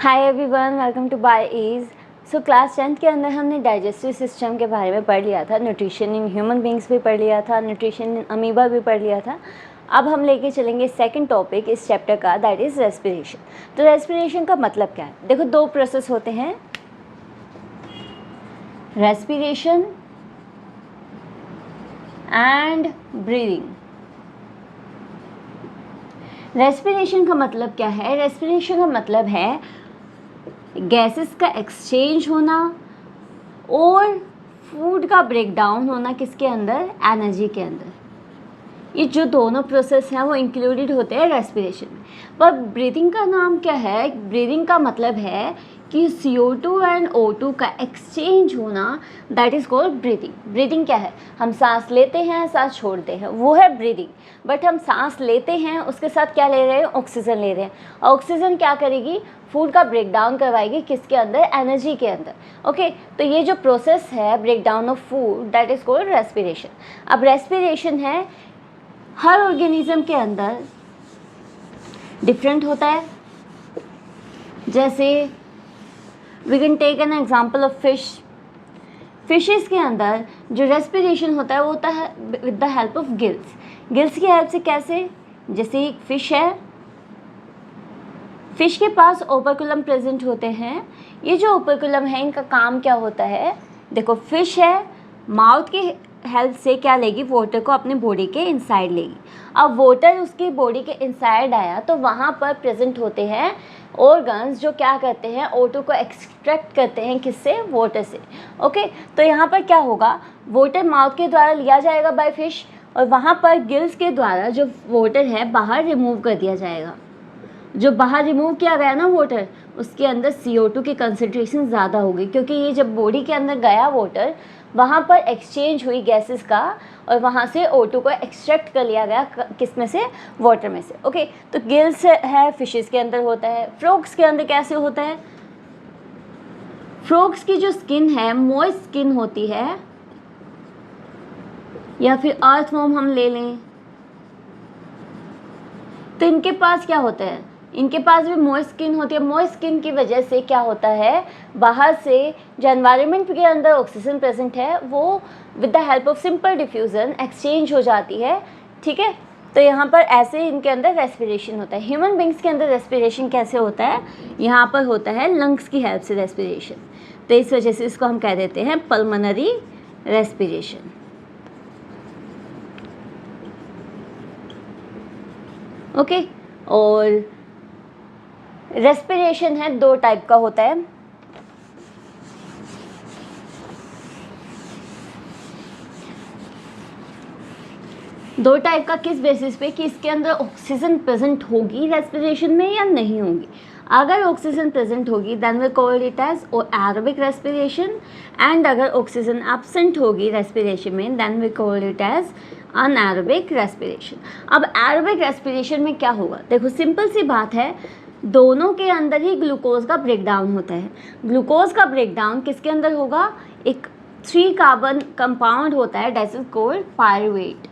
Hi everyone, welcome to by ease. So class 10th के अंदर हमने डाइजेस्टिव सिस्टम के बारे में पढ़ लिया था। न्यूट्रिशन इन ह्यूमन बींग्स भी पढ़ लिया था, न्यूट्रिशन इन अमीबा भी पढ़ लिया था। अब हम लेके चलेंगे सेकंड टॉपिक इस चैप्टर का, दैट इज़ रेस्पिरेशन। तो रेस्पिरेशन का मतलब क्या है? देखो, दो प्रोसेस होते हैं, रेस्पिरेशन एंड ब्रीदिंग। रेस्पिरेशन का मतलब क्या है? रेस्पिरेशन का मतलब है गैसेस का एक्सचेंज होना और फूड का ब्रेकडाउन होना किसके अंदर? एनर्जी के अंदर। ये जो दोनों प्रोसेस हैं वो इंक्लूडेड होते हैं रेस्पिरेशन में। पर ब्रीदिंग का नाम क्या है? ब्रीदिंग का मतलब है कि CO2 एंड O2 का एक्सचेंज होना, that is called breathing. Breathing क्या है? हम सांस लेते हैं, सांस छोड़ते हैं, वो है ब्रीदिंग। बट हम सांस लेते हैं, उसके साथ क्या ले रहे हैं? ऑक्सीजन ले रहे हैं। ऑक्सीजन क्या करेगी? फूड का ब्रेकडाउन करवाएगी किसके अंदर? एनर्जी के अंदर। ओके, तो ये जो प्रोसेस है breakdown of food, that is called respiration. अब रेस्पिरेशन है हर ऑर्गेनिज्म के अंदर डिफरेंट होता है। जैसे we can take an example of fish. Fishes के अंदर जो रेस्पिरेशन होता है वो होता है with the help of gills. Gills की हेल्प से कैसे? जैसे एक फिश है, फिश के पास ओपर्कुलम प्रेजेंट होते हैं। ये जो ओपर्कुलम है, इनका काम क्या होता है? देखो, फिश है, माउथ की हेल्प से क्या लेगी? वाटर को अपने बॉडी के इनसाइड लेगी। अब वाटर उसकी बॉडी के इनसाइड आया तो वहाँ पर प्रेजेंट होते हैं ऑर्गन्स जो क्या करते हैं? O2 को एक्सट्रैक्ट करते हैं किससे? वाटर से। ओके, तो यहाँ पर क्या होगा? वाटर माउथ के द्वारा लिया जाएगा बाय फिश, और वहाँ पर गिल्स के द्वारा जो वाटर है बाहर रिमूव कर दिया जाएगा। जो बाहर रिमूव किया गया ना वाटर, उसके अंदर CO2 की कंसंट्रेशन ज़्यादा होगी, क्योंकि ये जब बॉडी के अंदर गया वाटर, वहाँ पर एक्सचेंज हुई गैसेस का, और वहाँ से O2 को एक्सट्रैक्ट कर लिया गया किस में से? वाटर में से। ओके, तो गिल्स है फिशेस के अंदर होता है। फ्रॉग्स के अंदर कैसे होता है? फ्रॉग्स की जो स्किन है मॉइस्ट स्किन होती है, या फिर अर्थवॉर्म हम ले लें, तो इनके पास क्या होता है? इनके पास भी मॉइस्ट स्किन होती है। मॉइस्ट स्किन की वजह से क्या होता है? बाहर से जो एनवायरनमेंट के अंदर ऑक्सीजन प्रेजेंट है वो with the help of simple diffusion exchange हो जाती है। ठीक है, तो यहाँ पर ऐसे इनके अंदर रेस्पिरेशन होता है। ह्यूमन बींग्स के अंदर रेस्पिरेशन कैसे होता है? यहाँ पर होता है लंग्स की हेल्प से रेस्पिरेशन। तो इस वजह से इसको हम कह देते हैं पल्मोनरी रेस्पिरेशन। ओके, और रेस्पिरेशन है दो टाइप का होता है। दो टाइप का किस बेसिस पे? कि इसके अंदर ऑक्सीजन प्रेजेंट होगी रेस्पिरेशन में या नहीं होगी। अगर ऑक्सीजन प्रेजेंट होगी then we call it as aerobic respiration, and अगर ऑक्सीजन एब्सेंट होगी रेस्पिरेशन में then we call it as anaerobic respiration. अब एरोबिक रेस्पिरेशन में क्या होगा? देखो, सिंपल सी बात है, दोनों के अंदर ही ग्लूकोज का ब्रेकडाउन होता है। ग्लूकोज का ब्रेकडाउन किसके अंदर होगा? एक 3 कार्बन कंपाउंड होता है, that is called pyruvate.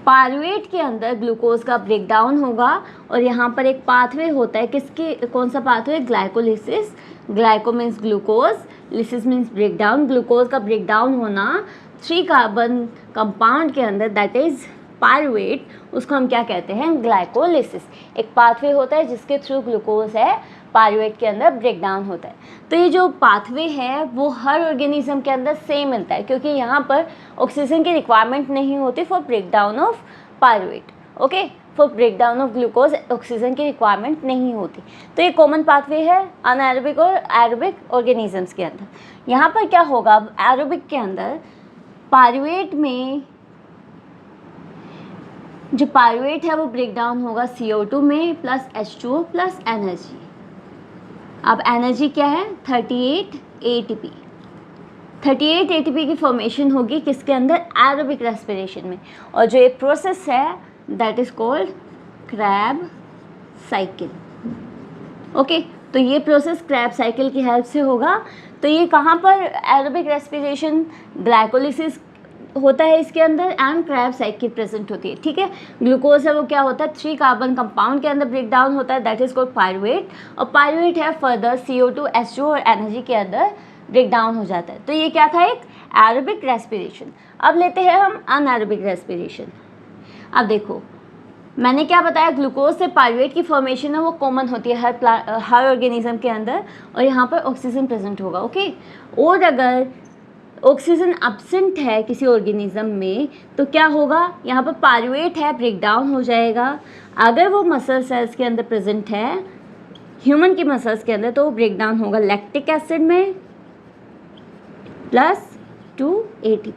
Pyruvate के अंदर ग्लूकोज का ब्रेकडाउन होगा, और यहाँ पर एक पाथवे होता है। किसके? कौन सा pathway? Glycolysis. Glyco means glucose, lysis means breakdown. Glucose का ब्रेकडाउन होना 3 कार्बन कंपाउंड के अंदर, दैट इज पायरुवेट, उसको हम क्या कहते हैं? ग्लाइकोलिसिस। एक पाथवे होता है जिसके थ्रू ग्लूकोज है पायरुवेट के अंदर ब्रेकडाउन होता है। तो ये जो पाथवे है वो हर ऑर्गेनिज्म के अंदर सेम मिलता है, क्योंकि यहाँ पर ऑक्सीजन की रिक्वायरमेंट नहीं होती for breakdown of pyruvate. Okay, for breakdown of glucose oxygen की रिक्वायरमेंट नहीं होती। तो ये कॉमन पाथवे है अनएरोबिक और एरोबिक ऑर्गेनिजम्स के अंदर। यहाँ पर क्या होगा? अब एरोबिक के अंदर पायरुवेट में जो पायरुवेट है वो ब्रेकडाउन होगा CO2 में प्लस H2O प्लस एनर्जी। अब एनर्जी क्या है? 38 ATP। 38 ATP की फॉर्मेशन होगी किसके अंदर? एरोबिक रेस्पिरेशन में। और जो ये प्रोसेस है that is called Krebs cycle. Okay, तो ये प्रोसेस क्रैब साइकिल की हेल्प से होगा। तो ये कहाँ पर एरोबिक रेस्पिरेशन? ग्लाइकोलिसिस होता है इसके अंदर एंड क्रैब साइकिल प्रेजेंट होती है, ठीक है। ग्लूकोज है वो क्या होता है 3 कार्बन कंपाउंड के अंदर ब्रेक डाउन होता है, दैट इज कॉल्ड पायरुवेट, और पायरुवेट है फर्दर CO2 H2 और एनर्जी के अंदर ब्रेक डाउन हो जाता है। तो ये क्या था, एक एरोबिक रेस्पिरेशन। अब लेते हैं हम अनएरोबिक रेस्पिरेशन। अब देखो मैंने क्या बताया, ग्लूकोज से पायरुवेट की फॉर्मेशन है वो कॉमन होती है हर ऑर्गेनिज्म के अंदर, और यहाँ पर ऑक्सीजन प्रेजेंट होगा, ओके। और अगर ऑक्सीजन एब्सेंट है किसी ऑर्गेनिज्म में तो क्या होगा, यहाँ पर पायरुवेट है ब्रेक डाउन हो जाएगा। अगर वो मसल सेल्स के अंदर प्रेजेंट है, ह्यूमन की मसल्स के अंदर, तो वो ब्रेक डाउन होगा लैक्टिक एसिड में प्लस 2 ATP।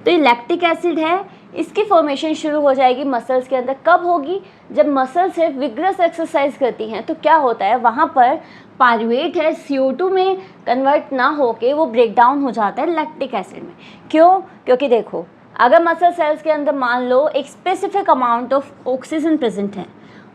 तो ये लैक्टिक एसिड है, इसकी फॉर्मेशन शुरू हो जाएगी मसल्स के अंदर। कब होगी, जब मसल्स सिर्फ विग्रस एक्सरसाइज करती हैं तो क्या होता है, वहाँ पर पायरुवेट है CO2 में कन्वर्ट ना होके वो ब्रेक डाउन हो जाता है लैक्टिक एसिड में। क्यों, क्योंकि देखो अगर मसल सेल्स के अंदर मान लो एक specific amount of oxygen present है,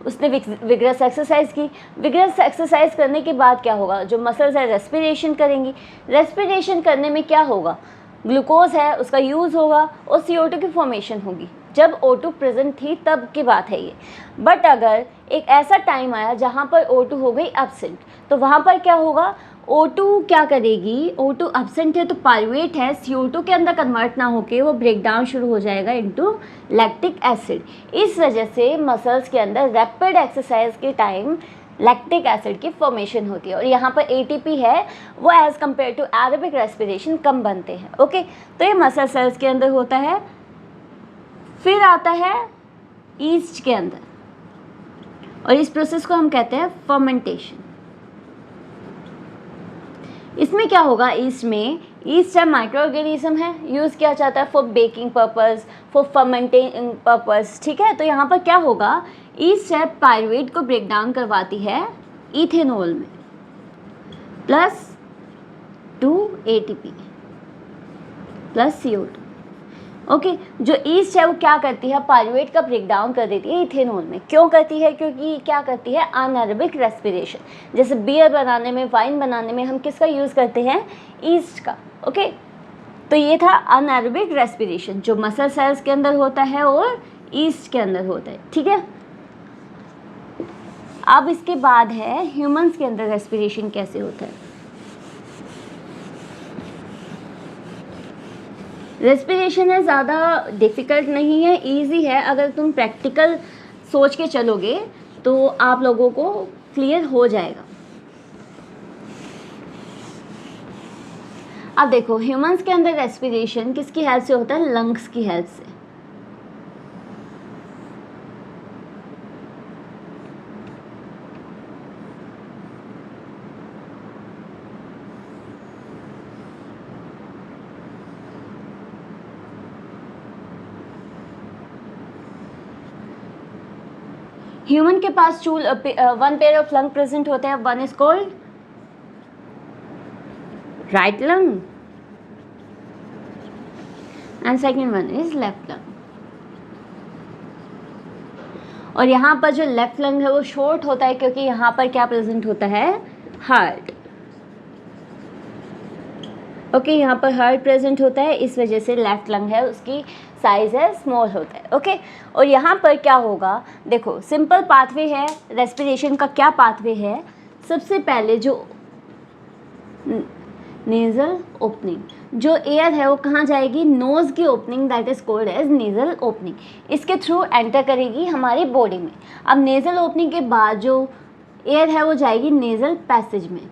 उसने विग्रस एक्सरसाइज की, विग्रस एक्सरसाइज करने के बाद क्या होगा, जो मसल्स है रेस्पिरेशन करेंगी, रेस्पिरेशन करने में क्या होगा, ग्लूकोज है उसका यूज़ होगा और CO2 की फॉर्मेशन होगी। जब O2 प्रेजेंट थी तब की बात है ये। बट अगर एक ऐसा टाइम आया जहाँ पर O2 हो गई एब्सेंट, तो वहाँ पर क्या होगा, O2 क्या करेगी, O2 एब्सेंट है तो पायरुवेट है CO2 के अंदर कन्वर्ट ना होके वो ब्रेक डाउन शुरू हो जाएगा इनटू लैक्टिक एसिड। इस वजह से मसल्स के अंदर रैपिड एक्सरसाइज के टाइम लैक्टिक एसिड की फॉर्मेशन होती है, और यहाँ पर ATP है वो as compare to aerobic respiration कम बनते हैं, ओके। तो ये मसल सेल्स के अंदर होता है। फिर आता है ईस्ट के अंदर, और इस प्रोसेस को हम कहते हैं फर्मेंटेशन। इसमें क्या होगा, ईस्ट में, ईस्ट है माइक्रो ऑर्गेनिज्म है, यूज़ किया जाता है for baking purpose, for fermenting purpose, ठीक है। तो यहाँ पर क्या होगा, ईस्ट है पायरुवेट को ब्रेक डाउन करवाती है इथेनॉल में plus 2 ATP plus CO2, okay. जो ईस्ट है वो क्या करती है, पायरुवेट का ब्रेक डाउन कर देती है इथेनॉल में। क्यों करती है, क्योंकि क्या करती है, अनएरोबिक रेस्पिरेशन। जैसे बियर बनाने में, वाइन बनाने में हम किसका यूज़ करते हैं, ईस्ट का, ओके। तो ये था अनएरोबिक रेस्पिरेशन जो मसल सेल्स के अंदर होता है और ईस्ट के अंदर होता है, ठीक है। अब इसके बाद है ह्यूमंस के अंदर रेस्पिरेशन कैसे होता है। रेस्पिरेशन है ज़्यादा डिफ़िकल्ट नहीं है, इजी है। अगर तुम प्रैक्टिकल सोच के चलोगे तो आप लोगों को क्लियर हो जाएगा। अब देखो ह्यूमंस के अंदर रेस्पिरेशन किसकी हेल्प से होता है, लंग्स की हेल्प से। ह्यूमन के पास one pair of lung present होते हैं, one is called right lung and second one is left lung. और यहाँ पर जो लेफ्ट लंग है वो शॉर्ट होता है क्योंकि यहाँ पर क्या प्रेजेंट होता है, हार्ट, ओके। यहाँ पर हार्ट प्रेजेंट होता है, इस वजह से लेफ्ट लंग है उसकी साइज है स्मॉल होता है, ओके। और यहाँ पर क्या होगा, देखो सिंपल पाथवे है रेस्पिरेशन का। क्या पाथवे है, सबसे पहले जो नेज़ल ओपनिंग, जो एयर है वो कहाँ जाएगी, नोज़ की opening, that is called as nasal opening, इसके थ्रू एंटर करेगी हमारी बॉडी में। अब नेज़ल ओपनिंग के बाद जो एयर है वो जाएगी नेज़ल पैसेज में।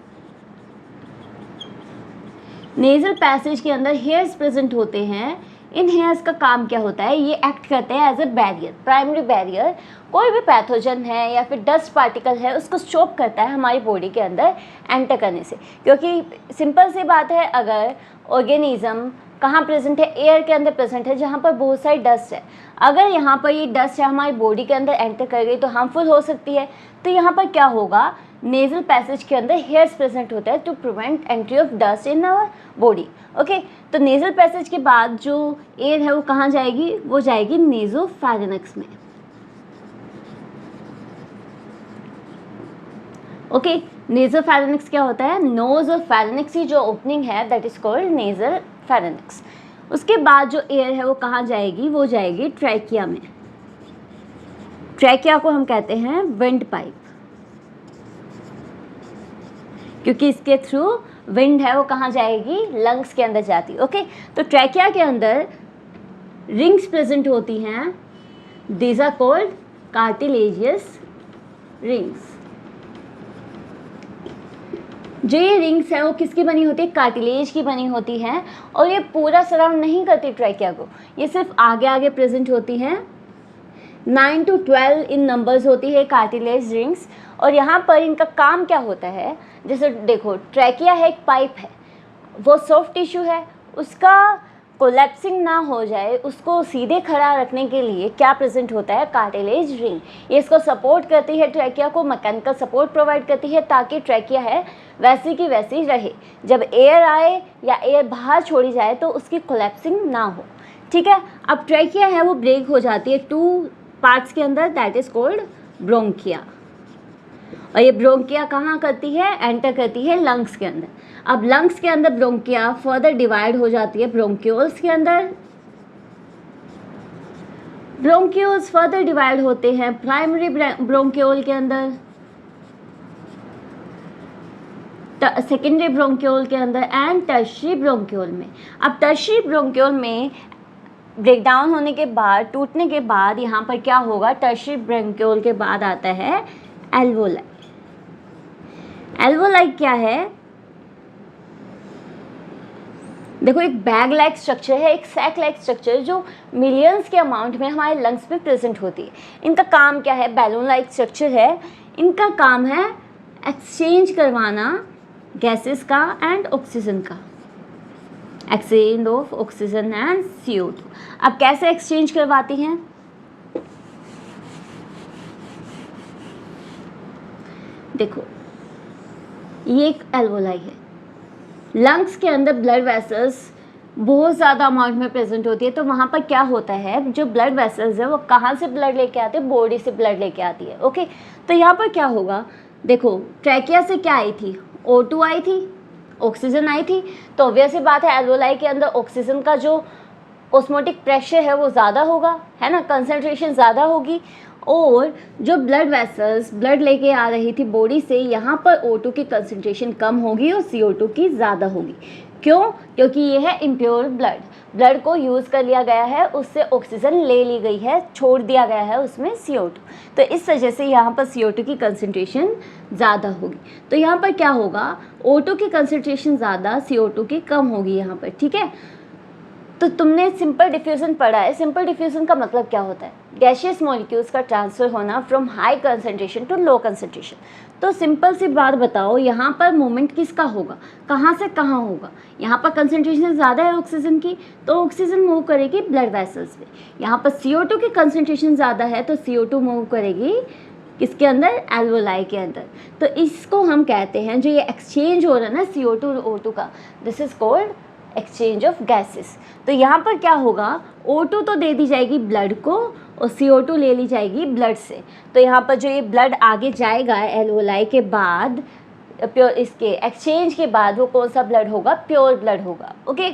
नेज़ल पैसेज के अंदर हेयर्स प्रेजेंट होते हैं। इन हेयर्स का काम क्या होता है, ये एक्ट करते हैं as a barrier, primary barrier. कोई भी पैथोजन है या फिर डस्ट पार्टिकल है उसको स्टॉप करता है हमारी बॉडी के अंदर एंटर करने से। क्योंकि सिंपल सी बात है, अगर ऑर्गेनिज्म कहाँ प्रेजेंट है, एयर के अंदर प्रेजेंट है जहाँ पर बहुत सारी डस्ट है। अगर यहाँ पर ये डस्ट है हमारी बॉडी के अंदर एंटर कर गई तो हार्मफुल हो सकती है। तो यहाँ पर क्या होगा, नेज़ल पैसेज के अंदर हेयर्स प्रेजेंट होता है to prevent entry of dust in our body, okay. तो नेज़ल पैसेज के बाद जो एयर है वो कहाँ जाएगी, वो जाएगी नेज़ोफैरिंक्स में, ओके। नेज़ोफैरिंक्स क्या होता है, नोज और फैरिंक्स की जो ओपनिंग है that is called nasal pharynx, उसके बाद जो एयर है वो कहाँ जाएगी, वो जाएगी ट्रैकिया में। ट्रैकिया को हम कहते हैं विंड पाइप, क्योंकि इसके थ्रू विंड है वो कहाँ जाएगी, लंग्स के अंदर जाती है। ओके, तो ट्रैकिया के अंदर रिंग्स प्रेजेंट होती हैं, these are called cartilaginous rings. जो ये रिंग्स है वो किसकी बनी होती है, कार्टिलेज की बनी होती हैं, और ये पूरा सराउंड नहीं करती ट्रैकिया को, ये सिर्फ आगे आगे प्रेजेंट होती हैं। 9 to 12 इन नंबर्स होती है कार्टिलेज रिंग्स। और यहाँ पर इनका काम क्या होता है, जैसे देखो ट्रैकिया है, एक पाइप है, वो सॉफ्ट टिश्यू है, उसका कोलैप्सिंग ना हो जाए, उसको सीधे खड़ा रखने के लिए क्या प्रेजेंट होता है, कार्टिलेज रिंग। ये इसको सपोर्ट करती है, ट्रैकिया को मैकेनिकल सपोर्ट प्रोवाइड करती है, ताकि ट्रैकिया है वैसी की वैसी रहे, जब एयर आए या एयर बाहर छोड़ी जाए तो उसकी कोलैप्सिंग ना हो। ठीक है, अब ट्रैकिया है वो ब्रेक हो जाती है 2 पार्ट्स के अंदर, दैट इज कॉल्ड ब्रोंकिया। और ये ब्रोंकिया कहाँ करती है, एंटर करती है लंग्स के अंदर। अब लंग्स के अंदर ब्रोंकिया फर्दर डिवाइड हो जाती है ब्रोंक्यूल्स के अंदर। ब्रोंक्यूल्स फर्दर डिवाइड होते हैं प्राइमरी ब्रोंक्यूल के अंदर, सेकेंडरी ब्रोंक्यूल के अंदर एंड टर्शियरी ब्रोंक्यूल में। अब टर्शियरी ब्रोंक्यूल में ब्रेक डाउन होने के बाद, टूटने के बाद यहाँ पर क्या होगा, टर्शियरी ब्रोंक्यूल के बाद आता है एल्वोलाई। एल्वोलाई क्या है, देखो एक बैग लाइक स्ट्रक्चर है, एक सैक लाइक स्ट्रक्चर जो मिलियंस के अमाउंट में हमारे लंग्स में प्रेजेंट होती है। इनका काम क्या है, बैलून लाइक स्ट्रक्चर है, इनका काम है एक्सचेंज करवाना गैसेस का एंड ऑक्सीजन का, exchange of oxygen and CO2। अब कैसे एक्सचेंज करवाती हैं, देखो ये एक एल्वोलाई है, लंग्स के अंदर ब्लड वेसल्स बहुत ज़्यादा अमाउंट में प्रेजेंट होती है, तो वहाँ पर क्या होता है, जो ब्लड वेसल्स है वो कहाँ से ब्लड लेके आते हैं, बॉडी से ब्लड लेके आती है। ओके, तो यहाँ पर क्या होगा, देखो ट्रैकिया से क्या आई थी, O2 आई थी, ऑक्सीजन आई थी, तो ऑब्वियस सी बात है एल्वोलाई के अंदर ऑक्सीजन का जो ऑस्मोटिक प्रेशर है वो ज़्यादा होगा, है ना, कंसंट्रेशन ज़्यादा होगी। और जो ब्लड वेसल्स ब्लड लेके आ रही थी बॉडी से, यहाँ पर O2 की कंसंट्रेशन कम होगी और CO2 की ज़्यादा होगी। क्यों, क्योंकि ये है इम्प्योर ब्लड को यूज़ कर लिया गया है, उससे ऑक्सीजन ले ली गई है, छोड़ दिया गया है उसमें CO2, तो इस वजह से यहाँ पर CO2 की कंसंट्रेशन ज़्यादा होगी। तो यहाँ पर क्या होगा, O2 की कंसंट्रेशन ज़्यादा, CO2 की कम होगी यहाँ पर। ठीक है, तो तुमने सिंपल डिफ्यूजन पढ़ा है। सिंपल डिफ्यूजन का मतलब क्या होता है, गैशियस मॉलिक्यूल्स का ट्रांसफर होना from high concentration to low concentration. तो सिंपल सी बात बताओ, यहाँ पर मूवमेंट किसका होगा, कहाँ से कहाँ होगा, यहाँ पर कंसंट्रेशन ज़्यादा है ऑक्सीजन की, तो ऑक्सीजन मूव करेगी ब्लड वेसल्स में। यहाँ पर CO2 की कंसंट्रेशन ज़्यादा है, तो CO2 मूव करेगी किसके अंदर, एल्वोलाई के अंदर। तो इसको हम कहते हैं, जो ये एक्सचेंज हो रहा है ना CO2 और O2 का, this is called exchange of gases. तो यहाँ पर क्या होगा, O2 तो दे दी जाएगी ब्लड को और CO2 ले ली जाएगी ब्लड से। तो यहाँ पर जो ये ब्लड आगे जाएगा एल्वोलाई के बाद, प्योर इसके एक्सचेंज के बाद, वो कौन सा ब्लड होगा, प्योर ब्लड होगा। ओके,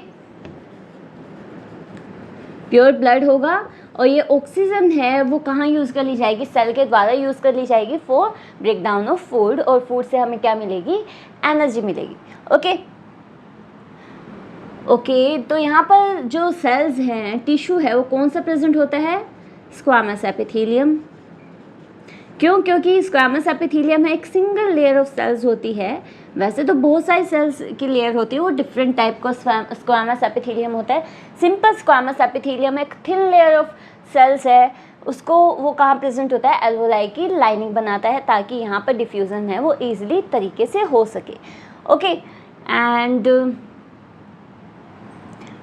प्योर ब्लड होगा। और ये ऑक्सीजन है वो कहाँ यूज़ कर ली जाएगी, सेल के द्वारा यूज़ कर ली जाएगी for break down of food, और फूड से हमें क्या मिलेगी, एनर्जी मिलेगी। ओके, तो यहाँ पर जो सेल्स हैं, टिश्यू है, वो कौन सा प्रेजेंट होता है, स्क्वामस एपिथेलियम। क्यों, क्योंकि स्क्वामस एपिथेलियम है, एक सिंगल लेयर ऑफ सेल्स होती है। वैसे तो बहुत सारी सेल्स की लेयर होती है, वो डिफरेंट टाइप का स्क्वामस एपिथेलियम होता है। सिंपल स्क्वामस एपिथेलियम एक थिन लेयर ऑफ सेल्स है, उसको वो कहाँ प्रेजेंट होता है, एल्वोलाई की लाइनिंग बनाता है, ताकि यहाँ पर डिफ्यूज़न है वो ईजिली तरीके से हो सके। ओके, एंड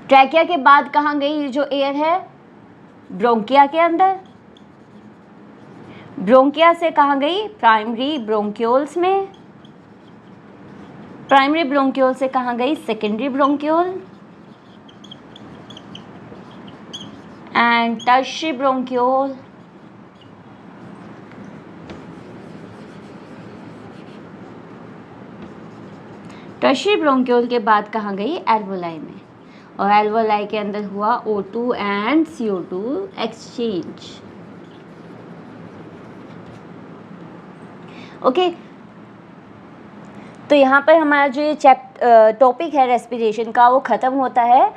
ट्रैकिया के बाद कहाँ गई जो एयर है, ब्रोंकिया के अंदर। ब्रोंकिया से कहाँ गई, प्राइमरी ब्रोंक्यूल्स में। प्राइमरी ब्रोंक्यूल से कहाँ गई, secondary bronchiole and tertiary bronchiole. Tertiary bronchiole के बाद कहाँ गई, एल्वोलाई में। और एल्वोलाई के अंदर हुआ O2 and CO2 exchange. Okay, तो यहाँ पर हमारा जो ये टॉपिक है रेस्पिरेशन का वो ख़त्म होता है।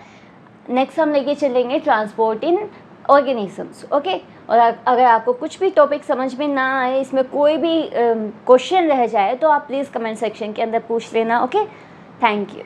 नेक्स्ट हम लेके चलेंगे ट्रांसपोर्ट इन ऑर्गेनिजम्स। ओके, और अगर आपको कुछ भी टॉपिक समझ में ना आए, इसमें कोई भी क्वेश्चन रह जाए, तो आप प्लीज़ कमेंट सेक्शन के अंदर पूछ लेना। Okay, thank you.